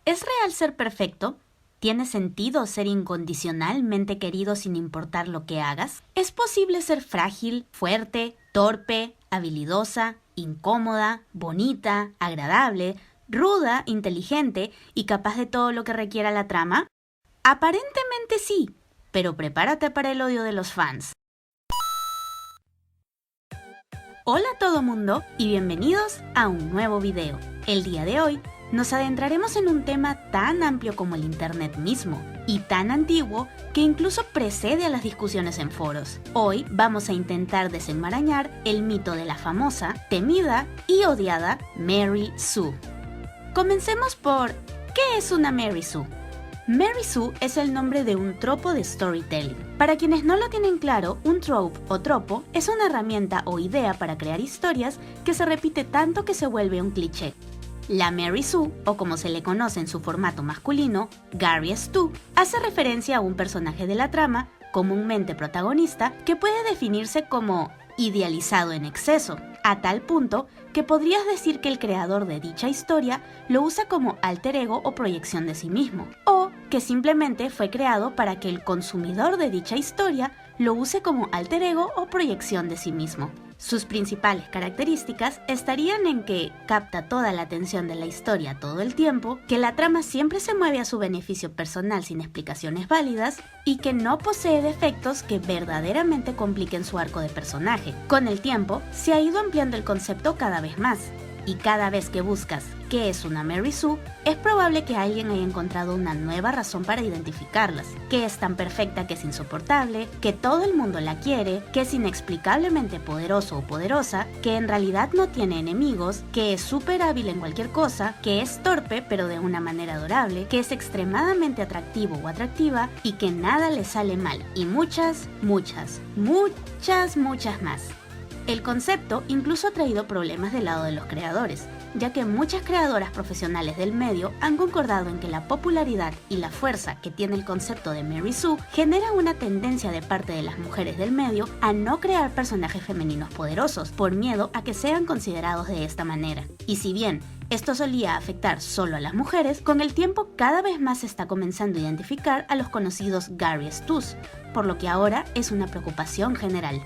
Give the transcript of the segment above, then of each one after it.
¿Es real ser perfecto? ¿Tiene sentido ser incondicionalmente querido sin importar lo que hagas? ¿Es posible ser frágil, fuerte, torpe, habilidosa, incómoda, bonita, agradable, ruda, inteligente y capaz de todo lo que requiera la trama? Aparentemente sí, pero prepárate para el odio de los fans. Hola a todo mundo y bienvenidos a un nuevo video. El día de hoy nos adentraremos en un tema tan amplio como el internet mismo y tan antiguo que incluso precede a las discusiones en foros. Hoy vamos a intentar desenmarañar el mito de la famosa, temida y odiada Mary Sue. Comencemos por ¿qué es una Mary Sue? Mary Sue es el nombre de un tropo de storytelling. Para quienes no lo tienen claro, un trope o tropo es una herramienta o idea para crear historias que se repite tanto que se vuelve un cliché. La Mary Sue, o como se le conoce en su formato masculino, Gary Stu, hace referencia a un personaje de la trama, comúnmente protagonista, que puede definirse como idealizado en exceso, a tal punto que podrías decir que el creador de dicha historia lo usa como alter ego o proyección de sí mismo, o que simplemente fue creado para que el consumidor de dicha historia lo use como alter ego o proyección de sí mismo. Sus principales características estarían en que capta toda la atención de la historia todo el tiempo, que la trama siempre se mueve a su beneficio personal sin explicaciones válidas y que no posee defectos que verdaderamente compliquen su arco de personaje. Con el tiempo, se ha ido ampliando el concepto cada vez más, y cada vez que buscas qué es una Mary Sue, es probable que alguien haya encontrado una nueva razón para identificarlas, que es tan perfecta que es insoportable, que todo el mundo la quiere, que es inexplicablemente poderoso o poderosa, que en realidad no tiene enemigos, que es súper hábil en cualquier cosa, que es torpe pero de una manera adorable, que es extremadamente atractivo o atractiva y que nada le sale mal, y muchas más. El concepto incluso ha traído problemas del lado de los creadores, ya que muchas creadoras profesionales del medio han concordado en que la popularidad y la fuerza que tiene el concepto de Mary Sue genera una tendencia de parte de las mujeres del medio a no crear personajes femeninos poderosos por miedo a que sean considerados de esta manera. Y si bien esto solía afectar solo a las mujeres, con el tiempo cada vez más se está comenzando a identificar a los conocidos Gary Stus, por lo que ahora es una preocupación general.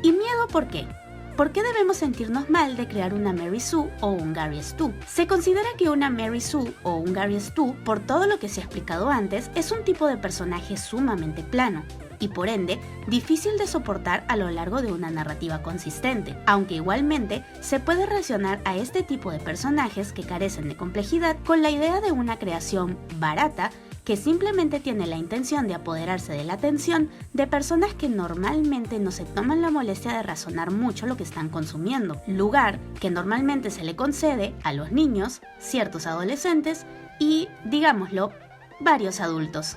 ¿Y miedo por qué? ¿Por qué debemos sentirnos mal de crear una Mary Sue o un Gary Stu? Se considera que una Mary Sue o un Gary Stu, por todo lo que se ha explicado antes, es un tipo de personaje sumamente plano y por ende difícil de soportar a lo largo de una narrativa consistente, aunque igualmente se puede relacionar a este tipo de personajes que carecen de complejidad con la idea de una creación barata que simplemente tiene la intención de apoderarse de la atención de personas que normalmente no se toman la molestia de razonar mucho lo que están consumiendo, lugar que normalmente se le concede a los niños, ciertos adolescentes y, digámoslo, varios adultos.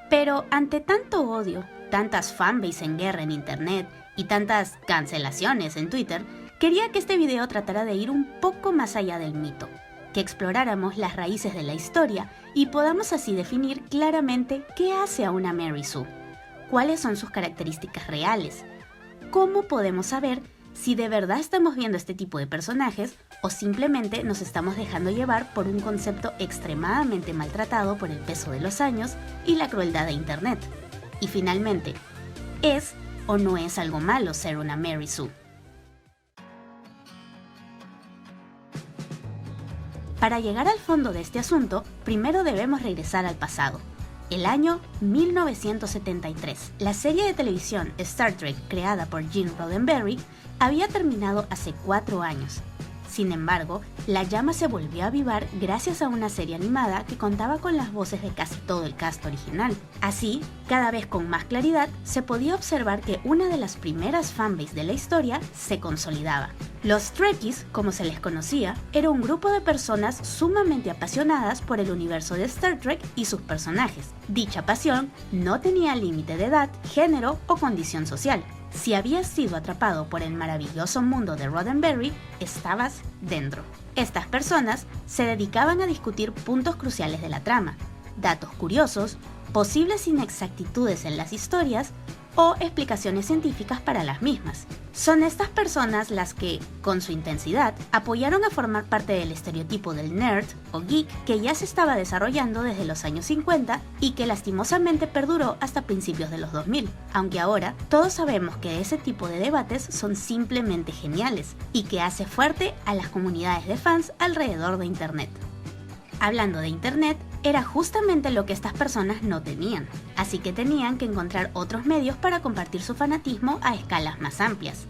Pero ante tanto odio, tantas fanbase en guerra en internet y tantas cancelaciones en Twitter, quería que este video tratara de ir un poco más allá del mito, que exploráramos las raíces de la historia y podamos así definir claramente qué hace a una Mary Sue, cuáles son sus características reales, cómo podemos saber si de verdad estamos viendo este tipo de personajes o simplemente nos estamos dejando llevar por un concepto extremadamente maltratado por el peso de los años y la crueldad de internet. Y finalmente, ¿es o no es algo malo ser una Mary Sue? Para llegar al fondo de este asunto, primero debemos regresar al pasado. El año 1973. La serie de televisión Star Trek, creada por Gene Roddenberry, había terminado hace 4 años. Sin embargo, la llama se volvió a avivar gracias a una serie animada que contaba con las voces de casi todo el cast original. Así, cada vez con más claridad, se podía observar que una de las primeras fanbase de la historia se consolidaba. Los Trekkies, como se les conocía, era un grupo de personas sumamente apasionadas por el universo de Star Trek y sus personajes. Dicha pasión no tenía límite de edad, género o condición social. Si habías sido atrapado por el maravilloso mundo de Roddenberry, estabas dentro. Estas personas se dedicaban a discutir puntos cruciales de la trama, datos curiosos, posibles inexactitudes en las historias o explicaciones científicas para las mismas. Son estas personas las que, con su intensidad, apoyaron a formar parte del estereotipo del nerd o geek que ya se estaba desarrollando desde los años 50 y que lastimosamente perduró hasta principios de los 2000, aunque ahora todos sabemos que ese tipo de debates son simplemente geniales y que hace fuerte a las comunidades de fans alrededor de Internet. Hablando de Internet, era justamente lo que estas personas no tenían, así que tenían que encontrar otros medios para compartir su fanatismo a escalas más amplias.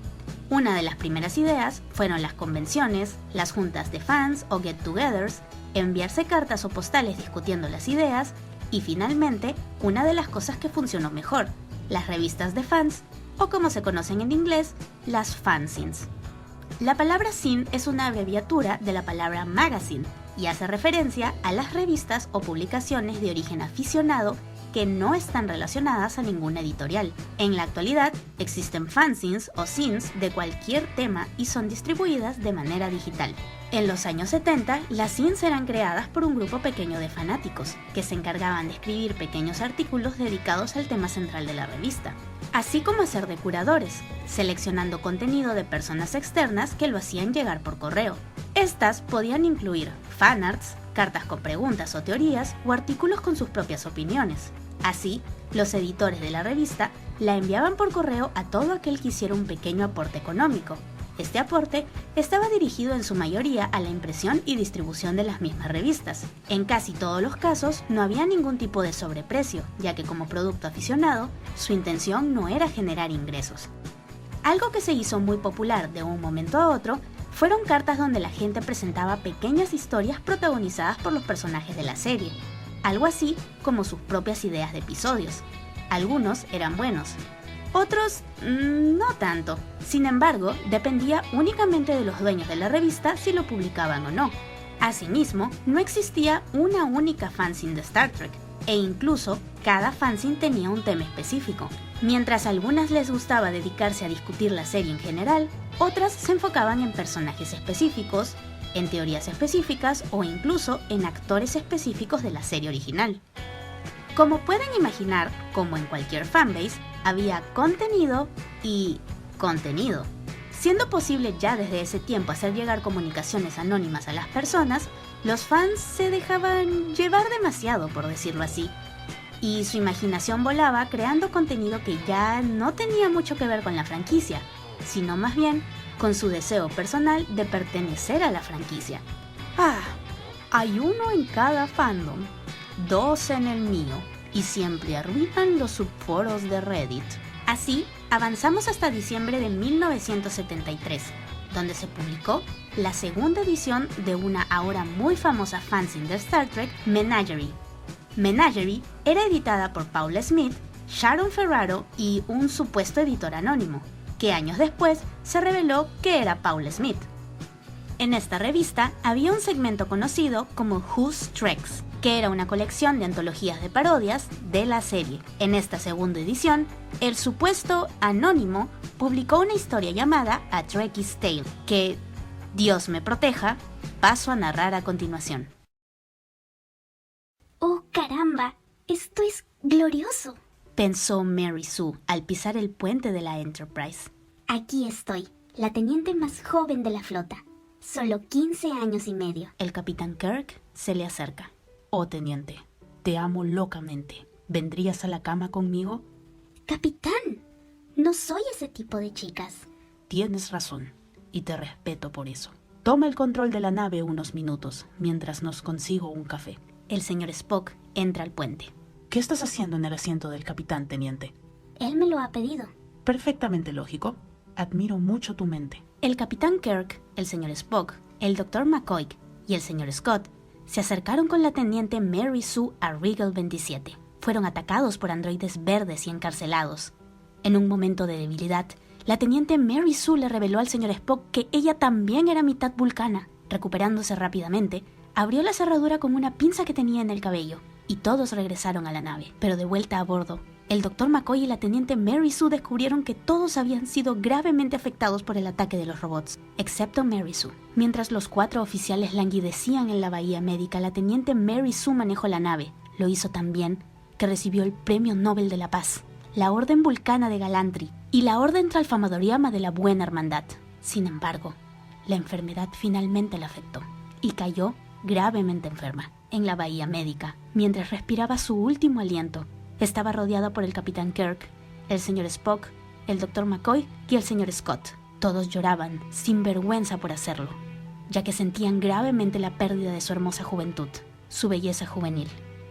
Una de las primeras ideas fueron las convenciones, las juntas de fans o get-togethers, enviarse cartas o postales discutiendo las ideas y finalmente, una de las cosas que funcionó mejor, las revistas de fans, o como se conocen en inglés, las fanzines. La palabra zine es una abreviatura de la palabra magazine, y hace referencia a las revistas o publicaciones de origen aficionado que no están relacionadas a ninguna editorial. En la actualidad, existen fanzines o zines de cualquier tema y son distribuidas de manera digital. En los años 70, las zines eran creadas por un grupo pequeño de fanáticos, que se encargaban de escribir pequeños artículos dedicados al tema central de la revista, así como hacer de curadores, seleccionando contenido de personas externas que lo hacían llegar por correo. Estas podían incluir fanarts, cartas con preguntas o teorías o artículos con sus propias opiniones. Así, los editores de la revista la enviaban por correo a todo aquel que hiciera un pequeño aporte económico. Este aporte estaba dirigido en su mayoría a la impresión y distribución de las mismas revistas. En casi todos los casos no había ningún tipo de sobreprecio, ya que como producto aficionado, su intención no era generar ingresos. Algo que se hizo muy popular de un momento a otro fueron cartas donde la gente presentaba pequeñas historias protagonizadas por los personajes de la serie, algo así como sus propias ideas de episodios. Algunos eran buenos, otros no tanto. Sin embargo, dependía únicamente de los dueños de la revista si lo publicaban o no. Asimismo, no existía una única fanzine de Star Trek, e incluso cada fanzine tenía un tema específico. Mientras a algunas les gustaba dedicarse a discutir la serie en general, otras se enfocaban en personajes específicos, en teorías específicas o incluso en actores específicos de la serie original. Como pueden imaginar, como en cualquier fanbase, había contenido y contenido. Siendo posible ya desde ese tiempo hacer llegar comunicaciones anónimas a las personas, los fans se dejaban llevar demasiado, por decirlo así, y su imaginación volaba creando contenido que ya no tenía mucho que ver con la franquicia, sino más bien con su deseo personal de pertenecer a la franquicia. Hay uno en cada fandom, 2 en el mío, y siempre arruinan los subforos de Reddit. Así, avanzamos hasta diciembre de 1973, donde se publicó la segunda edición de una ahora muy famosa fanzine de Star Trek, Menagerie. Menagerie era editada por Paula Smith, Sharon Ferraro y un supuesto editor anónimo, que años después se reveló que era Paula Smith. En esta revista había un segmento conocido como Who's Treks, que era una colección de antologías de parodias de la serie. En esta segunda edición, el supuesto anónimo publicó una historia llamada A Trekkie's Tale, que, Dios me proteja, paso a narrar a continuación. ¡Oh, caramba! ¡Esto es glorioso!, pensó Mary Sue al pisar el puente de la Enterprise. Aquí estoy, la teniente más joven de la flota. Solo 15 años y medio. El capitán Kirk se le acerca. Oh, teniente, te amo locamente. ¿Vendrías a la cama conmigo? Capitán, no soy ese tipo de chicas. Tienes razón, y te respeto por eso. Toma el control de la nave unos minutos, mientras nos consigo un café. El señor Spock entra al puente. ¿Qué estás haciendo en el asiento del capitán, teniente? Él me lo ha pedido. Perfectamente lógico. Admiro mucho tu mente. El capitán Kirk, el señor Spock, el Dr. McCoy y el señor Scott se acercaron con la teniente Mary Sue a Regal 27. Fueron atacados por androides verdes y encarcelados. En un momento de debilidad, la teniente Mary Sue le reveló al señor Spock que ella también era mitad vulcana. Recuperándose rápidamente, abrió la cerradura con una pinza que tenía en el cabello, y todos regresaron a la nave. Pero de vuelta a bordo, el Dr. McCoy y la teniente Mary Sue descubrieron que todos habían sido gravemente afectados por el ataque de los robots, excepto Mary Sue. Mientras los 4 oficiales languidecían en la bahía médica, la teniente Mary Sue manejó la nave. Lo hizo tan bien que recibió el Premio Nobel de la Paz. la Orden Vulcana de Galantry y la Orden Tralfamadoriana de la Buena Hermandad. Sin embargo, la enfermedad finalmente la afectó y cayó gravemente enferma en la Bahía Médica. Mientras respiraba su último aliento, estaba rodeada por el Capitán Kirk, el Sr. Spock, el Dr. McCoy y el Sr. Scott. Todos lloraban sin vergüenza por hacerlo, ya que sentían gravemente la pérdida de su hermosa juventud, su belleza juvenil,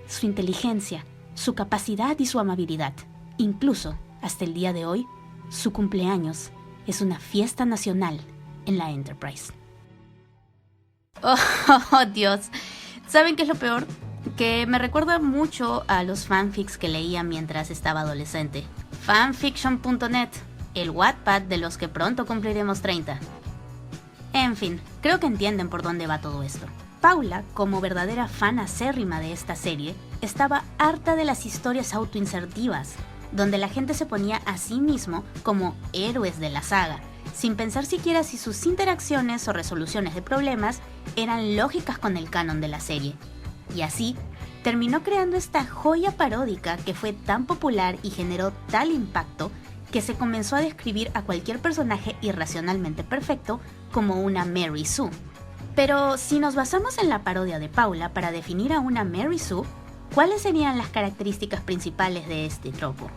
su inteligencia, su capacidad y su amabilidad. Incluso, hasta el día de hoy, su cumpleaños es una fiesta nacional en la Enterprise. Oh, Dios. ¿Saben qué es lo peor? Que me recuerda mucho a los fanfics que leía mientras estaba adolescente. Fanfiction.net, el Wattpad de los que pronto cumpliremos 30. En fin, creo que entienden por dónde va todo esto. Paula, como verdadera fan acérrima de esta serie, estaba harta de las historias autoinsertivas, donde la gente se ponía a sí mismo como héroes de la saga, sin pensar siquiera si sus interacciones o resoluciones de problemas eran lógicas con el canon de la serie. Y así, terminó creando esta joya paródica que fue tan popular y generó tal impacto que se comenzó a describir a cualquier personaje irracionalmente perfecto como una Mary Sue. Pero si nos basamos en la parodia de Paula para definir a una Mary Sue, ¿cuáles serían las características principales de este tropo?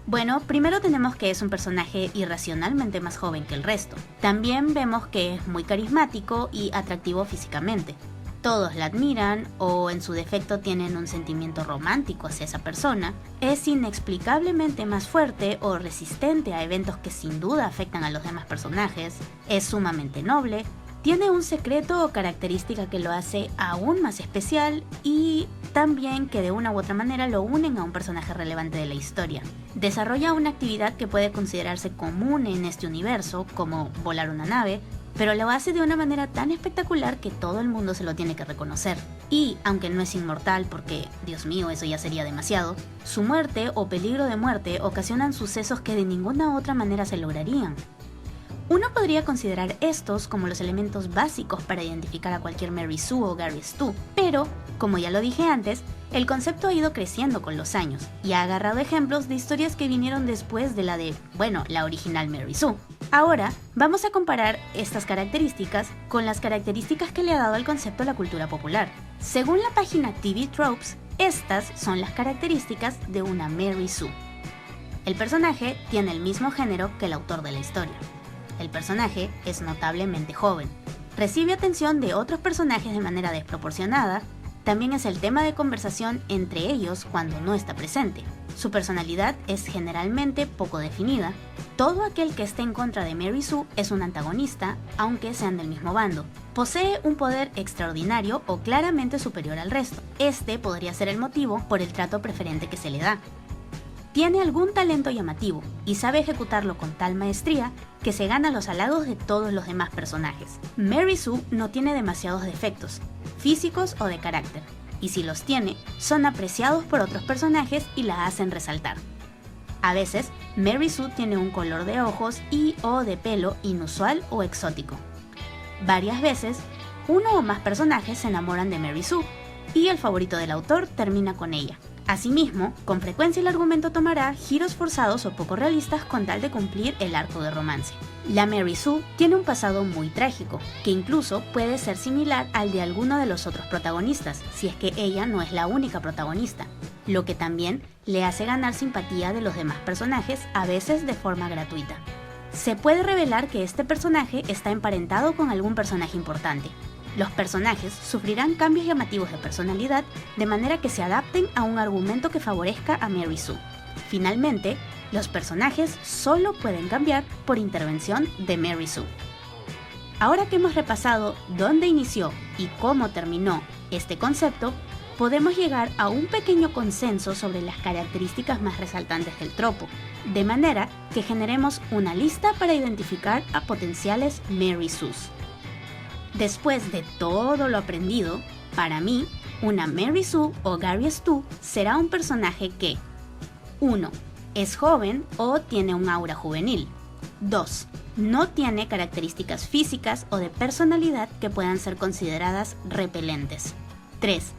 Bueno, primero tenemos que es un personaje irracionalmente más joven que el resto. También vemos que es muy carismático y atractivo físicamente. Todos la admiran o en su defecto tienen un sentimiento romántico hacia esa persona. Es inexplicablemente más fuerte o resistente a eventos que sin duda afectan a los demás personajes. Es sumamente noble. Tiene un secreto o característica que lo hace aún más especial y también que de una u otra manera lo unen a un personaje relevante de la historia. Desarrolla una actividad que puede considerarse común en este universo, como volar una nave, pero lo hace de una manera tan espectacular que todo el mundo se lo tiene que reconocer. Y, aunque no es inmortal porque, Dios mío, eso ya sería demasiado, su muerte o peligro de muerte ocasionan sucesos que de ninguna otra manera se lograrían. Uno podría considerar estos como los elementos básicos para identificar a cualquier Mary Sue o Gary Stu, pero, como ya lo dije antes, el concepto ha ido creciendo con los años y ha agarrado ejemplos de historias que vinieron después de la original Mary Sue. Ahora, vamos a comparar estas características con las características que le ha dado el concepto a la cultura popular. Según la página TV Tropes, estas son las características de una Mary Sue. El personaje tiene el mismo género que el autor de la historia. El personaje es notablemente joven. Recibe atención de otros personajes de manera desproporcionada. También es el tema de conversación entre ellos cuando no está presente. Su personalidad es generalmente poco definida. Todo aquel que esté en contra de Mary Sue es un antagonista, aunque sean del mismo bando. Posee un poder extraordinario o claramente superior al resto. Este podría ser el motivo por el trato preferente que se le da. Tiene algún talento llamativo y sabe ejecutarlo con tal maestría que se gana los halagos de todos los demás personajes. Mary Sue no tiene demasiados defectos, físicos o de carácter, y si los tiene, son apreciados por otros personajes y la hacen resaltar. A veces, Mary Sue tiene un color de ojos y o de pelo inusual o exótico. Varias veces, uno o más personajes se enamoran de Mary Sue, y el favorito del autor termina con ella. Asimismo, con frecuencia el argumento tomará giros forzados o poco realistas con tal de cumplir el arco de romance. La Mary Sue tiene un pasado muy trágico, que incluso puede ser similar al de alguno de los otros protagonistas, si es que ella no es la única protagonista, lo que también le hace ganar simpatía de los demás personajes, a veces de forma gratuita. Se puede revelar que este personaje está emparentado con algún personaje importante. Los personajes sufrirán cambios llamativos de personalidad de manera que se adapten a un argumento que favorezca a Mary Sue. Finalmente, los personajes solo pueden cambiar por intervención de Mary Sue. Ahora que hemos repasado dónde inició y cómo terminó este concepto, podemos llegar a un pequeño consenso sobre las características más resaltantes del tropo, de manera que generemos una lista para identificar a potenciales Mary Sues. Después de todo lo aprendido, para mí, una Mary Sue o Gary Stu será un personaje que 1. Es joven o tiene un aura juvenil. 2. No tiene características físicas o de personalidad que puedan ser consideradas repelentes. 3.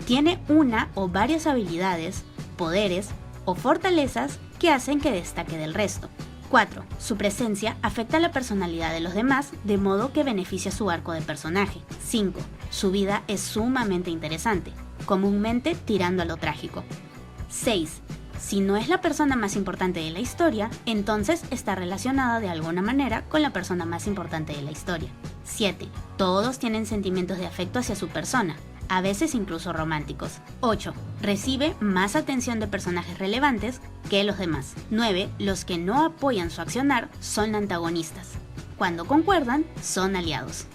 Tiene una o varias habilidades, poderes o fortalezas que hacen que destaque del resto. 4. Su presencia afecta la personalidad de los demás, de modo que beneficia su arco de personaje. 5. Su vida es sumamente interesante, comúnmente tirando a lo trágico. 6. Si no es la persona más importante de la historia, entonces está relacionada de alguna manera con la persona más importante de la historia. 7. Todos tienen sentimientos de afecto hacia su persona, a veces incluso románticos. 8. Recibe más atención de personajes relevantes que los demás. 9. Los que no apoyan su accionar son antagonistas. Cuando concuerdan, son aliados.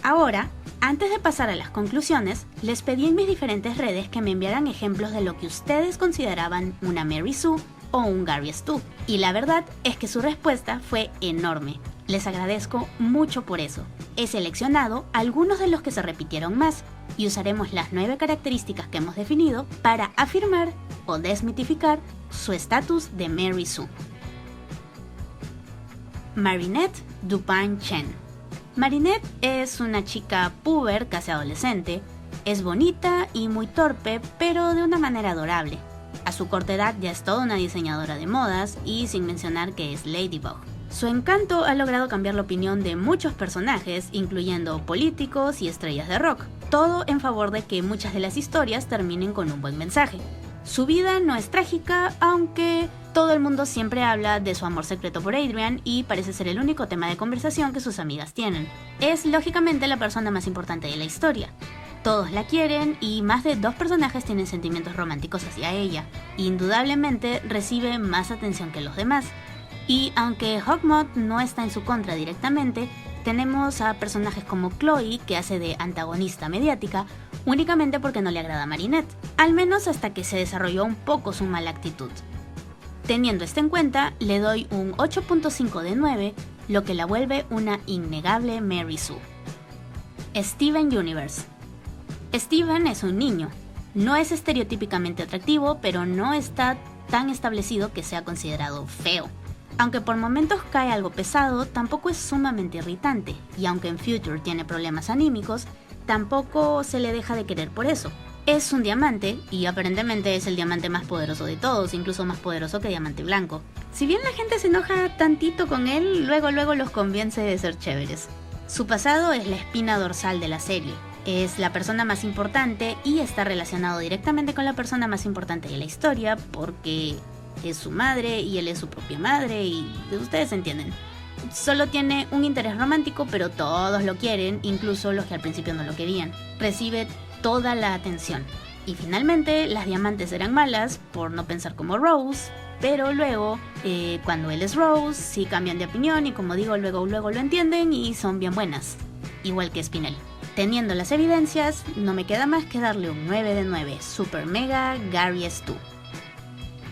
Ahora, antes de pasar a las conclusiones, les pedí en mis diferentes redes que me enviaran ejemplos de lo que ustedes consideraban una Mary Sue o un Gary Stu. Y la verdad es que su respuesta fue enorme. Les agradezco mucho por eso. He seleccionado algunos de los que se repitieron más y usaremos las 9 características que hemos definido para afirmar o desmitificar su estatus de Mary Sue. Marinette Dupin-Chen. Marinette es una chica puber, casi adolescente. Es bonita y muy torpe, pero de una manera adorable. A su corta edad ya es toda una diseñadora de modas y sin mencionar que es Ladybug. Su encanto ha logrado cambiar la opinión de muchos personajes, incluyendo políticos y estrellas de rock. Todo en favor de que muchas de las historias terminen con un buen mensaje. Su vida no es trágica, aunque todo el mundo siempre habla de su amor secreto por Adrian y parece ser el único tema de conversación que sus amigas tienen. Es lógicamente la persona más importante de la historia. Todos la quieren y más de 2 personajes tienen sentimientos románticos hacia ella. Indudablemente recibe más atención que los demás. Y aunque Hawkmoth no está en su contra directamente, tenemos a personajes como Chloe, que hace de antagonista mediática, únicamente porque no le agrada a Marinette, al menos hasta que se desarrolló un poco su mala actitud. Teniendo esto en cuenta, le doy un 8.5 de 9, lo que la vuelve una innegable Mary Sue. Steven Universe. Steven es un niño. No es estereotípicamente atractivo, pero no está tan establecido que sea considerado feo. Aunque por momentos cae algo pesado, tampoco es sumamente irritante, y aunque en Future tiene problemas anímicos, tampoco se le deja de querer por eso. Es un diamante, y aparentemente es el diamante más poderoso de todos, incluso más poderoso que Diamante Blanco. Si bien la gente se enoja tantito con él, luego los convence de ser chéveres. Su pasado es la espina dorsal de la serie. Es la persona más importante y está relacionado directamente con la persona más importante de la historia porque es su madre y él es su propia madre y ustedes entienden. Solo tiene un interés romántico, pero todos lo quieren, incluso los que al principio no lo querían. Recibe toda la atención. Y finalmente, las diamantes eran malas por no pensar como Rose, pero luego, cuando él es Rose, sí cambian de opinión y como digo, luego lo entienden y son bien buenas. Igual que Spinel. Teniendo las evidencias, no me queda más que darle un 9 de 9, Super Mega Gary Stu.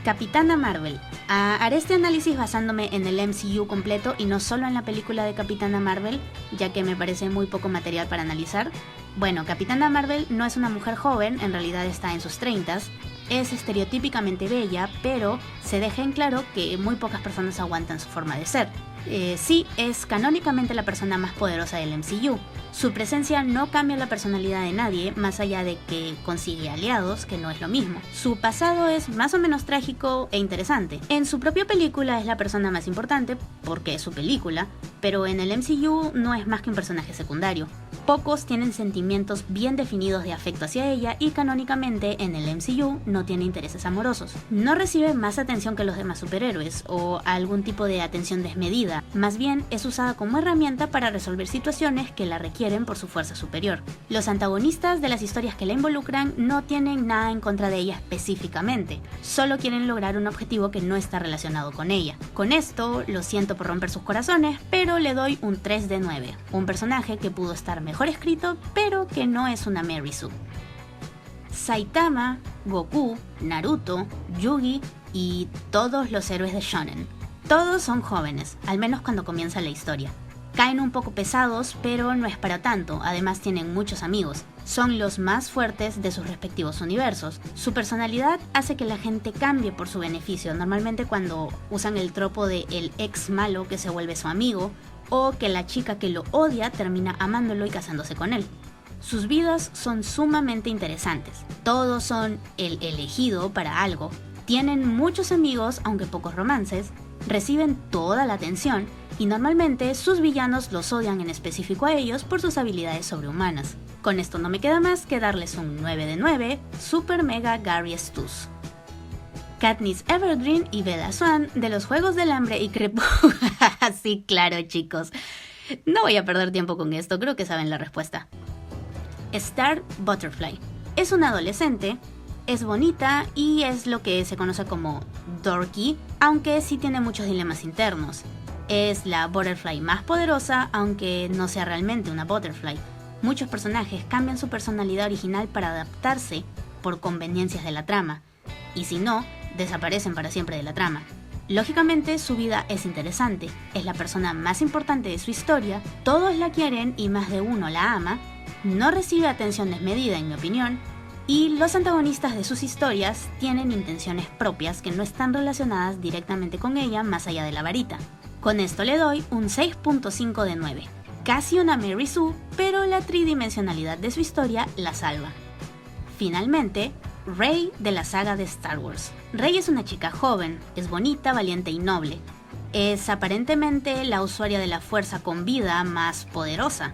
Capitana Marvel. Haré este análisis basándome en el MCU completo y no solo en la película de Capitana Marvel, ya que me parece muy poco material para analizar. Bueno, Capitana Marvel no es una mujer joven, en realidad está en sus 30s, es estereotípicamente bella, pero se deja en claro que muy pocas personas aguantan su forma de ser. Sí, es canónicamente la persona más poderosa del MCU. Su presencia no cambia la personalidad de nadie, más allá de que consigue aliados, que no es lo mismo. Su pasado es más o menos trágico e interesante. En su propia película es la persona más importante, porque es su película, pero en el MCU no es más que un personaje secundario. Pocos tienen sentimientos bien definidos de afecto hacia ella y canónicamente en el MCU no tiene intereses amorosos. No recibe más atención que los demás superhéroes o algún tipo de atención desmedida, más bien es usada como herramienta para resolver situaciones que la requieren por su fuerza superior. Los antagonistas de las historias que la involucran no tienen nada en contra de ella específicamente, solo quieren lograr un objetivo que no está relacionado con ella. Con esto, lo siento por romper sus corazones, pero le doy un 3 de 9, un personaje que pudo estar mejor escrito, pero que no es una Mary Sue. Saitama, Goku, Naruto, Yugi y todos los héroes de Shonen. Todos son jóvenes, al menos cuando comienza la historia. Caen un poco pesados, pero no es para tanto, además tienen muchos amigos. Son los más fuertes de sus respectivos universos. Su personalidad hace que la gente cambie por su beneficio, normalmente cuando usan el tropo de el ex malo que se vuelve su amigo, o que la chica que lo odia termina amándolo y casándose con él. Sus vidas son sumamente interesantes. Todos son el elegido para algo. Tienen muchos amigos, aunque pocos romances, reciben toda la atención y normalmente sus villanos los odian, en específico a ellos, por sus habilidades sobrehumanas. Con esto no me queda más que darles un 9 de 9, Super Mega Gary Stu's. Katniss Everdeen y Bella Swan de los Juegos del Hambre y Crepúsculo. Sí, claro, chicos. No voy a perder tiempo con esto, creo que saben la respuesta. Star Butterfly. Es una adolescente, es bonita y es lo que se conoce como dorky, aunque sí tiene muchos dilemas internos. Es la Butterfly más poderosa, aunque no sea realmente una Butterfly. Muchos personajes cambian su personalidad original para adaptarse por conveniencias de la trama, y si no, desaparecen para siempre de la trama. Lógicamente, su vida es interesante, es la persona más importante de su historia, todos la quieren y más de uno la ama, no recibe atención desmedida en mi opinión, y los antagonistas de sus historias tienen intenciones propias que no están relacionadas directamente con ella más allá de la varita. Con esto le doy un 6.5 de 9. Casi una Mary Sue, pero la tridimensionalidad de su historia la salva. Finalmente, Rey de la saga de Star Wars. Rey es una chica joven, es bonita, valiente y noble. Es aparentemente la usuaria de la fuerza con vida más poderosa.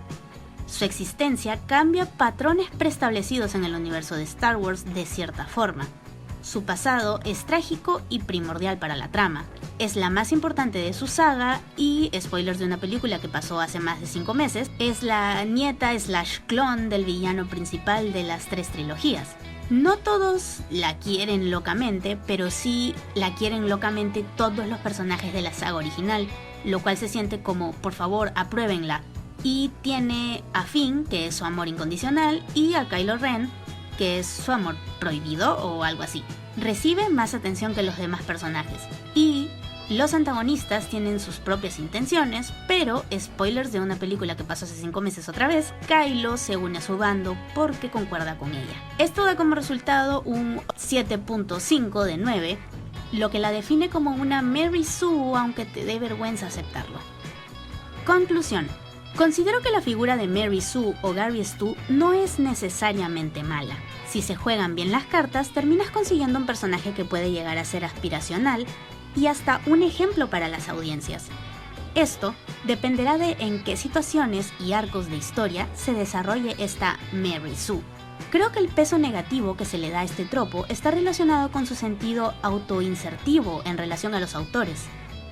Su existencia cambia patrones preestablecidos en el universo de Star Wars de cierta forma. Su pasado es trágico y primordial para la trama. Es la más importante de su saga y, spoilers de una película que pasó hace más de 5 meses, es la nieta / clon del villano principal de las 3 trilogías. No todos la quieren locamente, pero sí la quieren locamente todos los personajes de la saga original, lo cual se siente como, por favor, apruébenla. Y tiene a Finn, que es su amor incondicional, y a Kylo Ren, que es su amor prohibido o algo así. Recibe más atención que los demás personajes. Y los antagonistas tienen sus propias intenciones, pero, spoilers de una película que pasó hace 5 meses otra vez, Kylo se une a su bando porque concuerda con ella. Esto da como resultado un 7.5 de 9, lo que la define como una Mary Sue, aunque te dé vergüenza aceptarlo. Conclusión. Considero que la figura de Mary Sue o Gary Stu no es necesariamente mala. Si se juegan bien las cartas, terminas consiguiendo un personaje que puede llegar a ser aspiracional y hasta un ejemplo para las audiencias. Esto dependerá de en qué situaciones y arcos de historia se desarrolle esta Mary Sue. Creo que el peso negativo que se le da a este tropo está relacionado con su sentido autoinsertivo en relación a los autores.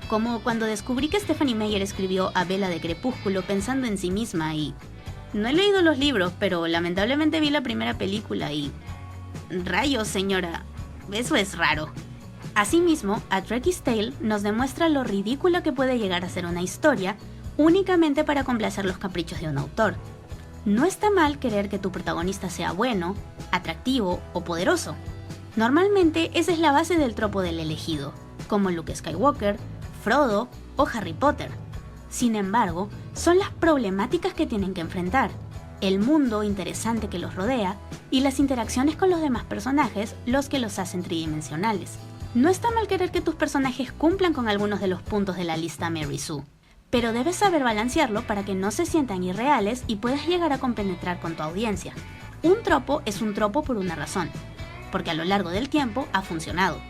Como cuando descubrí que Stephenie Meyer escribió a Bella de Crepúsculo pensando en sí misma y... No he leído los libros, pero lamentablemente vi la primera película y... Rayos, señora, eso es raro. Asimismo, A Trekie's Tale nos demuestra lo ridícula que puede llegar a ser una historia únicamente para complacer los caprichos de un autor. No está mal querer que tu protagonista sea bueno, atractivo o poderoso. Normalmente esa es la base del tropo del elegido, como Luke Skywalker, Frodo o Harry Potter. Sin embargo, son las problemáticas que tienen que enfrentar, el mundo interesante que los rodea y las interacciones con los demás personajes los que los hacen tridimensionales. No está mal querer que tus personajes cumplan con algunos de los puntos de la lista Mary Sue, pero debes saber balancearlo para que no se sientan irreales y puedas llegar a compenetrar con tu audiencia. Un tropo es un tropo por una razón, porque a lo largo del tiempo ha funcionado.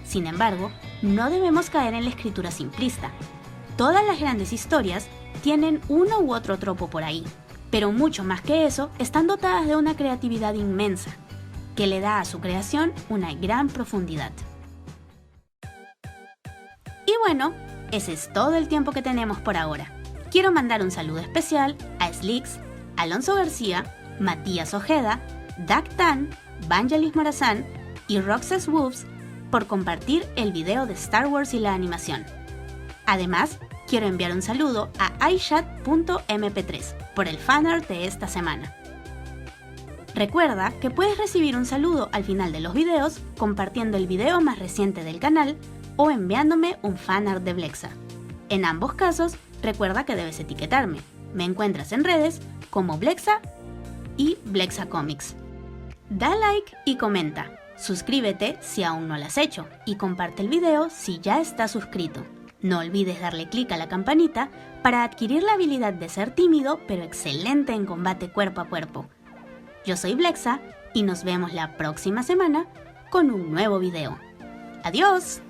Sin embargo, no debemos caer en la escritura simplista. Todas las grandes historias tienen uno u otro tropo por ahí, pero mucho más que eso, están dotadas de una creatividad inmensa, que le da a su creación una gran profundidad. Y bueno, ese es todo el tiempo que tenemos por ahora. Quiero mandar un saludo especial a Slix, Alonso García, Matías Ojeda, Dak Tan, Vangelis Morazán y Roxas Wolves por compartir el video de Star Wars y la animación. Además, quiero enviar un saludo a iShat.mp3 por el fanart de esta semana. Recuerda que puedes recibir un saludo al final de los videos compartiendo el video más reciente del canal o enviándome un fanart de Blexa. En ambos casos, recuerda que debes etiquetarme. Me encuentras en redes como Blexa y Blexa Comics. Da like y comenta. Suscríbete si aún no lo has hecho y comparte el video si ya estás suscrito. No olvides darle clic a la campanita para adquirir la habilidad de ser tímido pero excelente en combate cuerpo a cuerpo. Yo soy Blexa y nos vemos la próxima semana con un nuevo video. ¡Adiós!